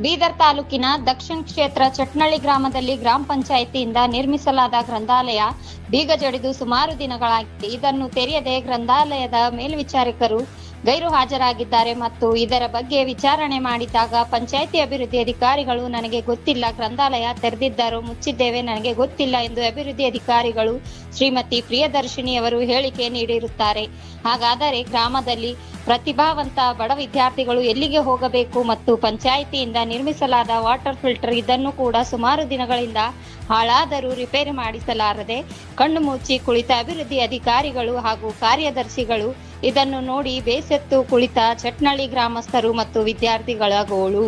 ಬೀದರ್ ತಾಲೂಕಿನ ದಕ್ಷಿಣ ಕ್ಷೇತ್ರ ಚಟ್ನಳ್ಳಿ ಗ್ರಾಮದಲ್ಲಿ ಗ್ರಾಮ ಪಂಚಾಯಿತಿಯಿಂದ ನಿರ್ಮಿಸಲಾದ ಗ್ರಂಥಾಲಯ ಬೀಗ ಜಡಿದು ಸುಮಾರು ದಿನಗಳಾಗಿದೆ. ಇದನ್ನು ತೆರೆಯದೆ ಗ್ರಂಥಾಲಯದ ಮೇಲ್ವಿಚಾರಕರು ಗೈರು ಹಾಜರಾಗಿದ್ದಾರೆ ಮತ್ತು ಇದರ ಬಗ್ಗೆ ವಿಚಾರಣೆ ಮಾಡಿದಾಗ ಪಂಚಾಯಿತಿ ಅಭಿವೃದ್ಧಿ ಅಧಿಕಾರಿಗಳು ನನಗೆ ಗೊತ್ತಿಲ್ಲ, ಗ್ರಂಥಾಲಯ ತೆರೆದಿದ್ದಾರೋ ಮುಚ್ಚಿದ್ದೇವೆ ನನಗೆ ಗೊತ್ತಿಲ್ಲ ಎಂದು ಅಭಿವೃದ್ಧಿ ಅಧಿಕಾರಿಗಳು ಶ್ರೀಮತಿ ಪ್ರಿಯದರ್ಶಿನಿ ಅವರು ಹೇಳಿಕೆ ನೀಡಿರುತ್ತಾರೆ. ಹಾಗಾದರೆ ಗ್ರಾಮದಲ್ಲಿ ಪ್ರತಿಭಾವಂತ ಬಡ ವಿದ್ಯಾರ್ಥಿಗಳು ಎಲ್ಲಿಗೆ ಹೋಗಬೇಕು ಮತ್ತು ಪಂಚಾಯಿತಿಯಿಂದ ನಿರ್ಮಿಸಲಾದ ವಾಟರ್ ಫಿಲ್ಟರ್ ಇದನ್ನು ಕೂಡ ಸುಮಾರು ದಿನಗಳಿಂದ ಹಾಳಾದರೂ ರಿಪೇರಿ ಮಾಡಿಸಲಾರದೆ ಕಣ್ಣು ಮುಚ್ಚಿ ಕುಳಿತ ಅಭಿವೃದ್ಧಿ ಅಧಿಕಾರಿಗಳು ಹಾಗೂ ಕಾರ್ಯದರ್ಶಿಗಳು ಇದನ್ನು ನೋಡಿ ಬೇಸತ್ತು ಕುಳಿತ ಚಟ್ನಳ್ಳಿ ಗ್ರಾಮಸ್ಥರು ಮತ್ತು ವಿದ್ಯಾರ್ಥಿಗಳ ಗೋಳು.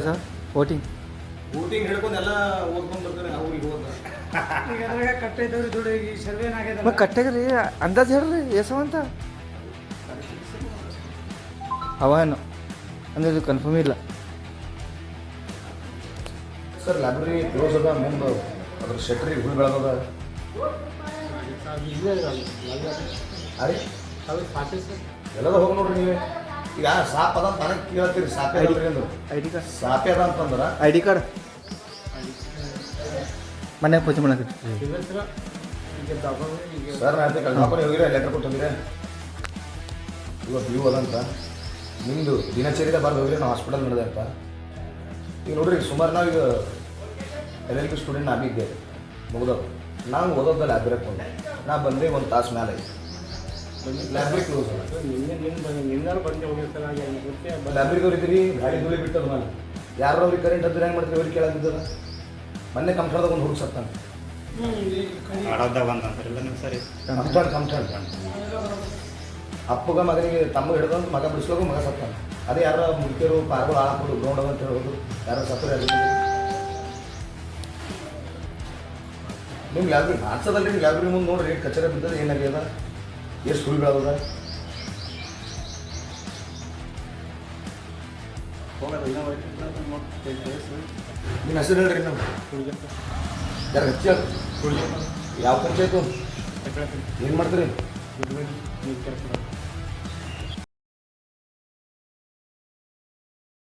ಸರ್ ವೋಟಿಂಗ್ ಹೇಳ್ಕೊಂಡು ಎಲ್ಲ ಓದ್ಕೊಂಡು ಬರ್ತಾರೆ ಅವ್ರಿಗೆ ಈಗ ಅದ್ರಾಗ ಕಟ್ಟೈತವ್ರಿ ದುಡ್ಡು ಈಗ ಸರ್ವೇನ್ ಆಗ್ಯದ ಕಟ್ಟಾಗ್ರಿ ಅಂದಾಜು ಹೇಳ್ರಿ ಎಸವ ಅಂತ ಅವೇನು ಅಂದ್ರೆ ಇದು ಕನ್ಫರ್ಮ್ ಇಲ್ಲ ಸರ್. ಲೈಬ್ರರಿ ಕ್ಲೋಸ್ ಅದ, ಮುಂದೆ ಅದ್ರ ಶೆಟ್ರಿಗೆ ಹುಲ್ ಬೆಳೆದದ. ಅರೆ ಎಲ್ಲದ ಹೋಗಿ ನೋಡ್ರಿ ನೀವೇ. ಈಗ ಸಾಪ್ ಅದ ಅಂತ ನನಗೆ ಕೇಳ್ತೀರಿ, ಸಾಪೆ ಅದ್ರಿ ಅಂದ್ರೆ ಐ ಡಿ ಕಾರ್ಡ್ ಸಾಪೆ ಅದ ಅಂತಂದ್ರೆ ಐ ಡಿ ಕಾರ್ಡ್ ಮನ್ಯಾಗ ಪೂಜೆ ಮಾಡಕ್ಕೆ ಸರ್ ನಾನು ಕಳ್ಕೊಂಡ್ರೆ ಹೋಗಿರ ಲೆಟರ್ ಕೊಟ್ಟು ಹೋಗಿರ ಇವತ್ತು ಲೀವ್ ಅದಂತ ನಿಮ್ಮದು ದಿನಚರಿದ ಬರ್ದು ಹೋಗಿರಿ ನಾವು ಹಾಸ್ಪಿಟಲ್ ನಡೆದೆ ಅಂತ. ಈಗ ನೋಡ್ರಿ ಸುಮಾರು ನಾವು ಈಗ LLB ಸ್ಟೂಡೆಂಟ್ ಆಗಿದ್ದೆ ಮುಗ್ದವು. ನಾವು ಓದೋದ ಲೈಬ್ರರಿ ಕೊಂಡು ನಾ ಬಂದೆ ಒಂದು ತಾಸು ಮೇಲೆ ಐತಿ. ಲೈಬ್ರರಿ ಕ್ಲೋಸ್ ಲೈಬ್ರರಿದವ್ರು ಇದ್ರಿ ಗಾಡಿ ಧೂಳಿ ಬಿಟ್ಟದ ಮೇಲೆ ಯಾರು ಅವ್ರಿಗೆ ಕರೆಂಟ್ ಹತ್ತಿರ ಹೆಂಗೆ ಮಾಡ್ತೀವಿ ಅವ್ರಿಗೆ ಕೇಳಾಗಿದ್ದಲ್ಲ. ಮೊನ್ನೆ ಕಂಫರ್ದಾಗ ಒಂದು ಹುಡುಗ ಸತ್ತಾನೆ. ಅಪ್ಪಗ ಮಗನಿಗೆ ತಮ್ಮ ಹಿಡಿದಂತ ಮಗ ಬಿಡಿಸ್ಲೋಗ ಮಗ ಸತ್ತಾನೆ. ಅದೇ ಯಾರ ಮುಖ್ಯರು ಪಾರ್ಗಳು ಹಾಳಾಕೋದು ಗ್ರೌಂಡ್ ಅಂತ ಹೇಳ್ಬೋದು. ಯಾರೋ ಸತ್ತರು ಯಾರು ನಿಮ್ಮ ಲೈಬ್ರರಿ ಹಾಕ್ಸೋದಲ್ರಿ. ನಿಮ್ಮ ಲೈಬ್ರರಿ ಮುಂದೆ ನೋಡ್ರಿ ಕಚೇರಿ ಬಿದ್ದದ ಏನಾಗ್ಯದ, ಎಷ್ಟು ಸುಳ್ಳುಗಳದ. ನಿಮ್ಮ ಹೆಸರು ಹೇಳ್ರಿ ನಾವು ಯಾರು ಹಚ್ಚಿ ಯಾವ ಪಂಚಾಯತು ಏನು ಮಾಡ್ತೀರಿ?